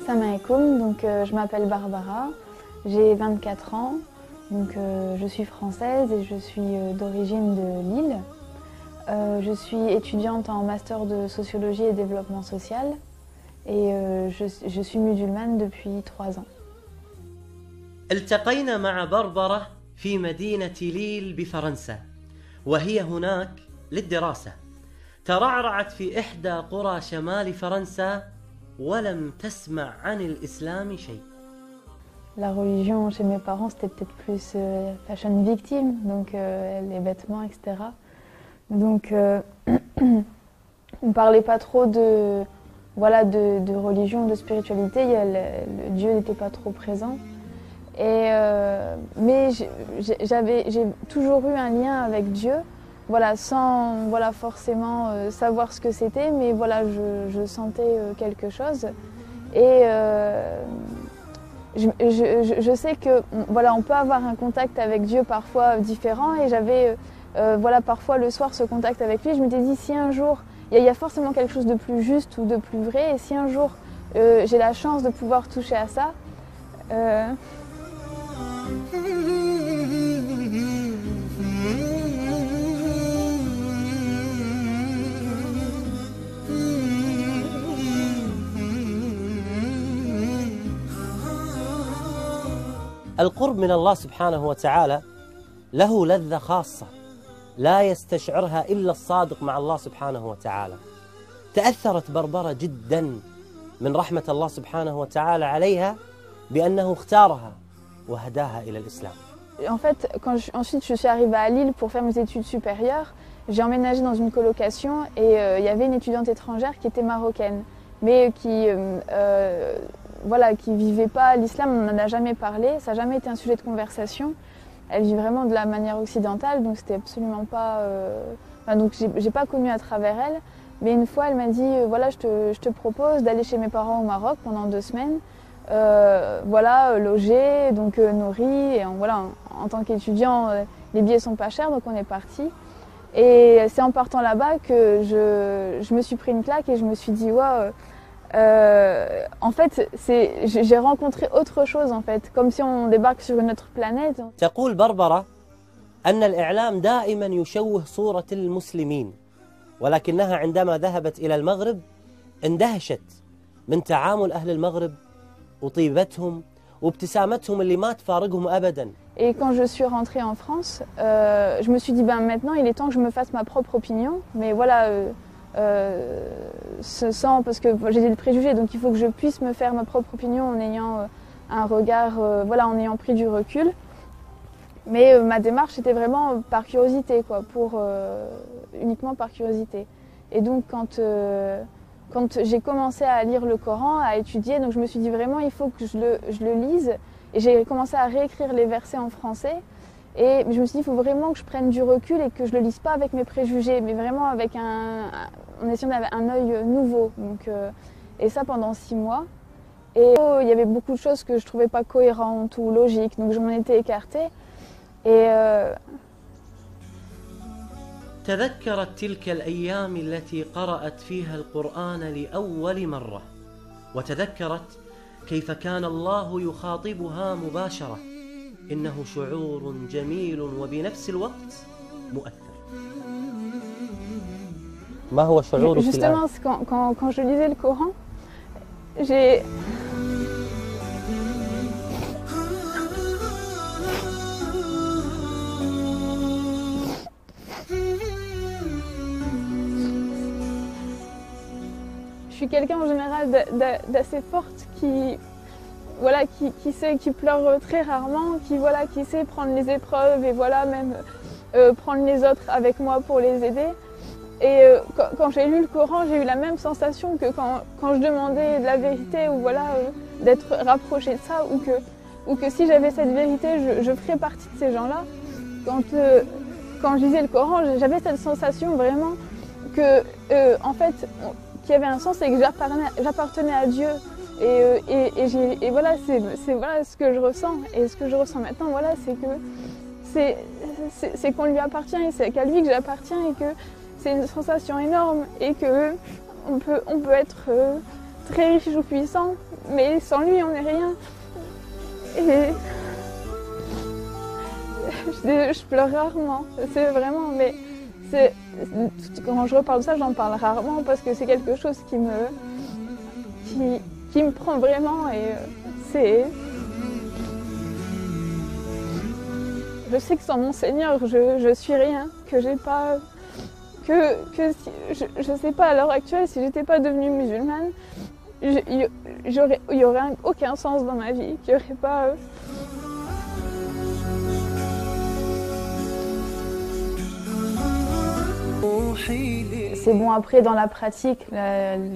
Salam alaikum, donc je m'appelle Barbara, j'ai 24 ans, donc je suis française et je suis d'origine de Lille. Je suis étudiante en master de sociologie et développement social et je suis musulmane depuis 3 ans. التقينا مع بربرة في مدينة ليل بفرنسا وهي هناك للدراسة. ترعرعت في إحدى قرى شمال فرنسا ولم تسمع عن الإسلام شيء. La religion chez mes parents c'était peut-être plus fashion victime, donc les vêtements, etc. Donc on ne parlait pas trop de religion, de spiritualité, le Dieu n'était pas trop présent. Mais j'ai toujours eu un lien avec Dieu, voilà, sans forcément savoir ce que c'était, mais voilà, je sentais quelque chose. Et je sais que voilà, on peut avoir un contact avec Dieu parfois différent, et j'avais parfois le soir ce contact avec lui. Je m'étais dit, si un jour, il y a forcément quelque chose de plus juste ou de plus vrai, et si un jour j'ai la chance de pouvoir toucher à ça, القرب من الله سبحانه وتعالى له لذة خاصة لا يستشعرها إلا الصادق مع الله سبحانه وتعالى. تأثرت بربرة جدا من رحمة الله سبحانه وتعالى عليها بأنه اختارها وهداها إلى الإسلام. En fait, ensuite je suis arrivée à Lille pour faire mes études supérieures, j'ai emménagé dans une colocation et il y avait une étudiante étrangère qui était marocaine, mais qui vivait pas l'islam, on n'en a jamais parlé, ça n'a jamais été un sujet de conversation. Elle vit vraiment de la manière occidentale, donc c'était absolument pas... donc j'ai pas connu à travers elle, mais une fois elle m'a dit voilà, je te propose d'aller chez mes parents au Maroc pendant 2 semaines, loger, donc nourri, et en tant qu'étudiant les billets sont pas chers, donc on est parti. Et c'est en partant là-bas que je me suis pris une claque et je me suis dit wow, en fait j'ai rencontré autre chose, en fait, comme si on débarque sur une autre planète. تقول بربرة أن الإعلام دائما يشوه صورة المسلمين، ولكنها عندما ذهبت إلى المغرب اندهشت من تعامل أهل المغرب وطيبتهم وابتسامتهم اللي ما تفارقهم أبدا. Et quand je suis rentrée en France, je me suis dit maintenant il est temps que je me fasse ma propre opinion, mais voilà, parce que j'ai des préjugés, donc il faut que je puisse me faire ma propre opinion en ayant un regard, en ayant pris du recul. Mais ma démarche était vraiment par curiosité, quoi, uniquement par curiosité. Et donc quand j'ai commencé à lire le Coran, à étudier, donc je me suis dit vraiment il faut que je le lise. Et j'ai commencé à réécrire les versets en français. Et je me suis dit il faut vraiment que je prenne du recul et que je le lise pas avec mes préjugés, mais vraiment avec en essayant d'avoir un œil nouveau. Donc, et ça pendant 6 mois. Et il y avait beaucoup de choses que je trouvais pas cohérentes ou logiques, donc je m'en étais écartée. Et تذكرت تلك الأيام التي قرأت فيها القرآن لأول مرة، وتذكرت كيف كان الله يخاطبها مباشرة. إنه شعور جميل وبنفس الوقت مؤثر. ما هو شعورك الآن؟ Justement, quand je lisais le Coran, je suis quelqu'un en général d'assez forte qui pleure très rarement, qui sait prendre les épreuves et même prendre les autres avec moi pour les aider. Et quand j'ai lu le Coran, j'ai eu la même sensation que quand je demandais de la vérité ou d'être rapprochée de ça, ou que si j'avais cette vérité, je ferais partie de ces gens-là. Quand je lisais le Coran, j'avais cette sensation vraiment que en fait, qu'il y avait un sens et que j'appartenais à Dieu. Et voilà, c'est voilà ce que je ressens. Et ce que je ressens maintenant, voilà, c'est que c'est qu'on lui appartient et c'est qu'à lui que j'appartiens, et que c'est une sensation énorme et que on peut être très riche ou puissant, mais sans lui, on n'est rien. Et je pleure rarement, c'est vraiment, mais quand je reparle de ça, j'en parle rarement parce que c'est quelque chose qui me prend vraiment et c'est... Je sais que sans mon Seigneur, je suis rien, que j'ai pas... Que si, je sais pas, à l'heure actuelle, si j'étais pas devenue musulmane, il y aurait aucun sens dans ma vie, qu'il y aurait pas... C'est bon, après dans la pratique,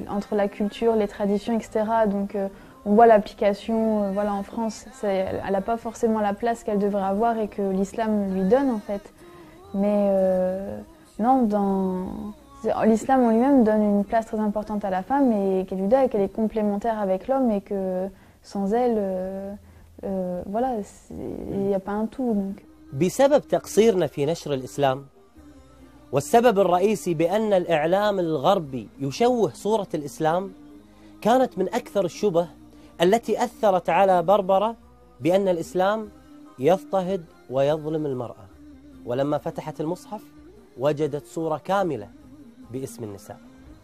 entre la culture, les traditions, etc. Donc on voit l'application voilà, en France, elle n'a pas forcément la place qu'elle devrait avoir et que l'islam lui donne en fait. Mais non, l'islam en lui-même donne une place très importante à la femme et qu'elle est complémentaire avec l'homme et que sans elle, voilà, il n'y a pas un tout. Donc. بسبب تقصيرنا في نشر الإسلام والسبب الرئيسي بأن الإعلام الغربي يشوه صورة الإسلام كانت من أكثر الشبه التي أثرت على بربرة بأن الإسلام يضطهد ويظلم المرأة ولما فتحت المصحف وجدت صورة كاملة باسم النساء.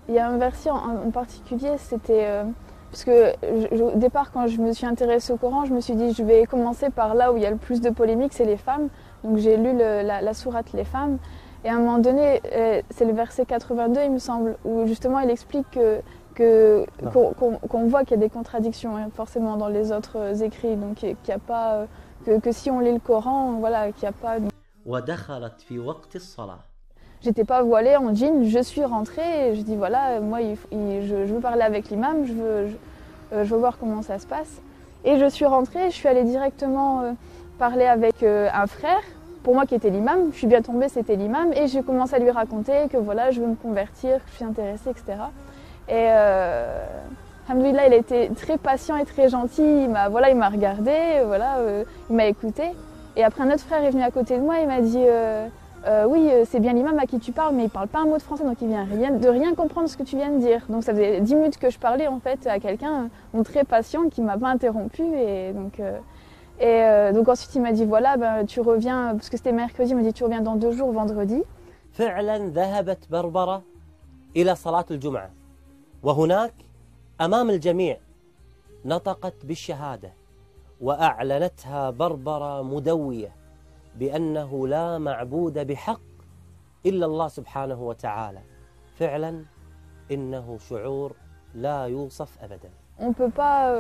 Il y a un verset en particulier, c'était parce que au départ quand je me suis intéressée au Coran, je me suis dit je vais commencer par là où il y a le plus de polémiques, c'est les femmes. Donc j'ai lu la sourate Les femmes. Et à un moment donné, c'est le verset 82, il me semble, où justement il explique qu'on voit qu'il y a des contradictions hein, forcément dans les autres écrits, donc qu'il y a pas que si on lit le Coran, voilà, qu'il n'y a pas. J'étais pas voilée en jean, je suis rentrée, et je dis voilà, moi je veux parler avec l'imam, je veux voir comment ça se passe. Et je suis rentrée, je suis allée directement parler avec un frère. Pour moi qui était l'imam, je suis bien tombée, c'était l'imam, et j'ai commencé à lui raconter que voilà, je veux me convertir, que je suis intéressée, etc. Et alhamdoulilah, il a été très patient et très gentil, il m'a regardé, voilà, il m'a écouté. Et après un autre frère est venu à côté de moi, il m'a dit oui, c'est bien l'imam à qui tu parles, mais il parle pas un mot de français, donc il vient de rien comprendre ce que tu viens de dire. Donc ça faisait 10 minutes que je parlais en fait à quelqu'un très patient qui m'a pas interrompu et donc... donc ensuite il m'a dit voilà ben, tu reviens parce que c'était mercredi, il m'a dit tu reviens dans 2 jours vendredi. فعلا ذهبت بربرة إلى صلاة الجمعة وهناك أمام الجميع نطقت بالشهادة وأعلنتها بربرة مدوية بأنه لا معبود بحق إلا الله سبحانه وتعالى. فعلا إنه شعور لا يوصف أبدا. On peut pas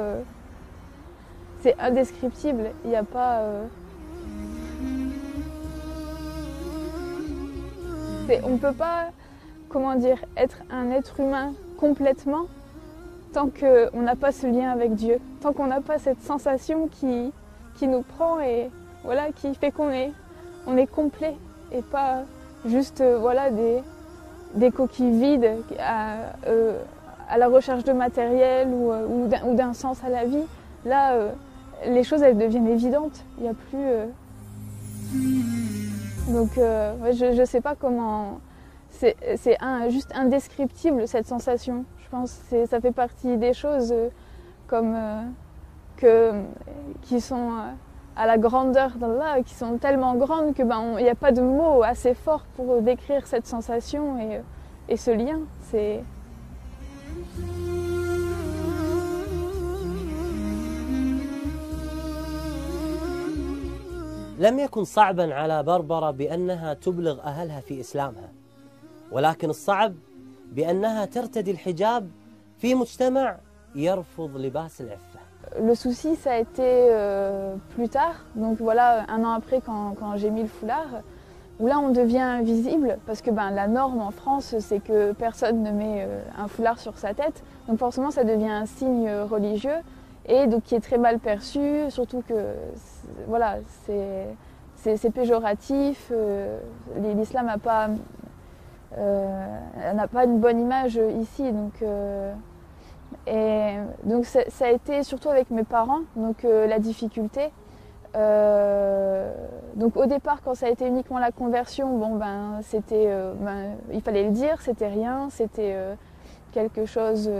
c'est indescriptible, il n'y a pas... on ne peut pas, comment dire, être un être humain complètement tant qu'on n'a pas ce lien avec Dieu, tant qu'on n'a pas cette sensation qui nous prend et voilà, qui fait qu'on est complet et pas juste voilà, des coquilles vides à la recherche de matériel ou d'un sens à la vie. Là, les choses elles deviennent évidentes, il n'y a plus... Donc je ne sais pas comment... C'est juste indescriptible cette sensation. Je pense que ça fait partie des choses comme, qui sont à la grandeur d'Allah, qui sont tellement grandes qu'il n'y a pas de mots assez forts pour décrire cette sensation et ce lien. C'est... لم يكن صعبا على بربرة بأنها تبلغ أهلها في إسلامها، ولكن الصعب بأنها ترتدي الحجاب في مجتمع يرفض لباس العفة. Le souci, ça a été plus tard, donc voilà, 1 an après quand j'ai mis le foulard, où là on devient visible, parce que la norme en France, c'est que personne ne met un foulard sur sa tête, donc forcément ça devient un signe religieux, et donc qui est très mal perçu, surtout que voilà, c'est péjoratif, l'islam n'a pas une bonne image ici, donc ça a été surtout avec mes parents, donc la difficulté. Donc au départ, quand ça a été uniquement la conversion, c'était, il fallait le dire, c'était rien, c'était quelque chose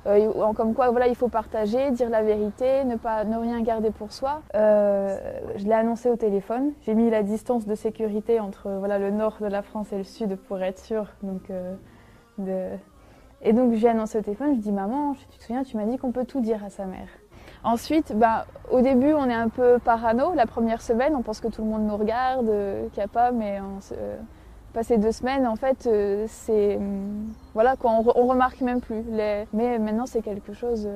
Comme quoi, voilà, il faut partager, dire la vérité, ne rien garder pour soi. Je l'ai annoncé au téléphone. J'ai mis la distance de sécurité entre voilà, le nord de la France et le sud pour être sûre. Et donc, j'ai annoncé au téléphone. Je dis, maman, tu te souviens, tu m'as dit qu'on peut tout dire à sa mère. Ensuite, au début, on est un peu parano. La première semaine, on pense que tout le monde nous regarde, qu'il n'y a pas, mais passé 2 semaines, en fait, voilà, quoi, on remarque même plus. Mais maintenant, c'est quelque chose...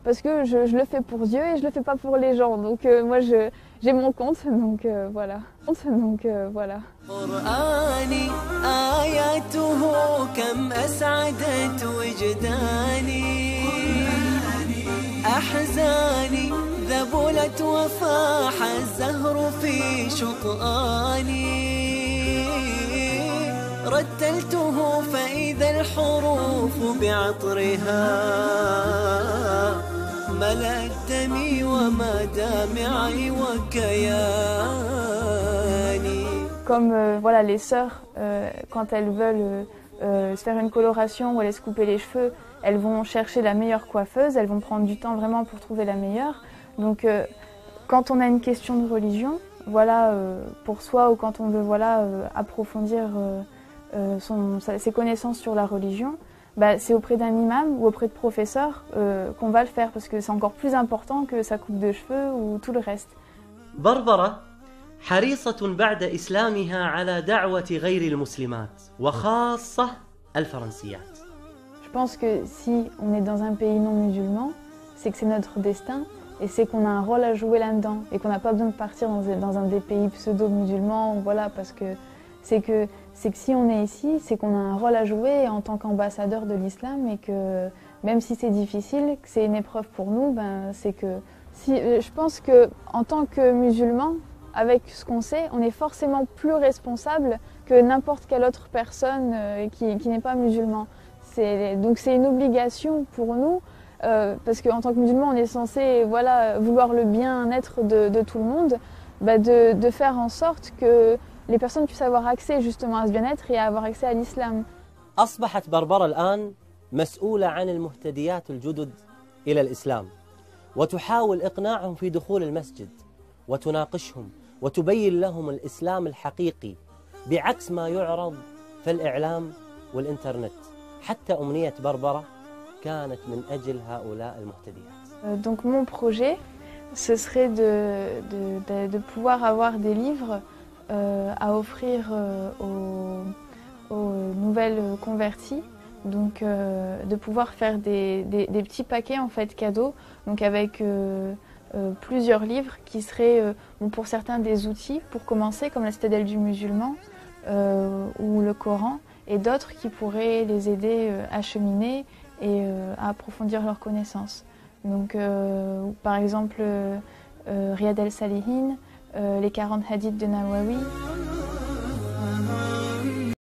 parce que je le fais pour Dieu et je le fais pas pour les gens. Donc moi, j'ai mon compte, donc voilà. Voilà. أحزاني ذبلت وفاح الزهر في شطآني رتلته فإذا الحروف بعطرها ملأت دمي ومدامعي وكياني. Comme voilà, les sœurs, quand elles veulent se faire une coloration ou aller se couper les cheveux, elles vont chercher la meilleure coiffeuse, elles vont prendre du temps vraiment pour trouver la meilleure. Donc quand on a une question de religion, voilà, pour soi, ou quand on veut voilà, approfondir ses connaissances sur la religion, c'est auprès d'un imam ou auprès de professeurs qu'on va le faire, parce que c'est encore plus important que sa coupe de cheveux ou tout le reste. بربرة حريصة بعد إسلامها على دعوة غير المسلمات وخاصة الفرنسيات. Je pense que si on est dans un pays non musulman, c'est que c'est notre destin et c'est qu'on a un rôle à jouer là-dedans et qu'on n'a pas besoin de partir dans un des pays pseudo-musulmans, voilà, parce que c'est que si on est ici, c'est qu'on a un rôle à jouer en tant qu'ambassadeur de l'islam et que même si c'est difficile, que c'est une épreuve pour nous, c'est que je pense que en tant que musulman, avec ce qu'on sait, on est forcément plus responsable que n'importe quelle autre personne qui n'est pas musulman. Donc c'est une obligation pour nous, parce qu'en tant que musulman, on est censé voilà, vouloir le bien-être de tout le monde, de faire en sorte que les personnes puissent avoir accès justement à ce bien-être et à avoir accès à l'islam. أصبحت بربرة الآن مسؤولة عن المهتديات الجدد إلى الإسلام وتحاول إقناعهم في دخول المسجد وتناقشهم وتبين لهم الإسلام الحقيقي بعكس ما يعرض في الإعلام والإنترنت. حتى أمنية بربرة كانت من أجل هؤلاء المهتديات. Donc mon projet, ce serait de pouvoir avoir des livres à offrir aux nouvelles converties, donc de pouvoir faire des petits paquets en fait cadeaux, donc avec plusieurs livres qui seraient pour certains des outils pour commencer, comme la Citadelle du musulman ou le Coran, et d'autres qui pourraient les aider à cheminer et à approfondir leurs connaissances. Donc par exemple Riyad el-Salihin, les 40 hadiths de Nawawi.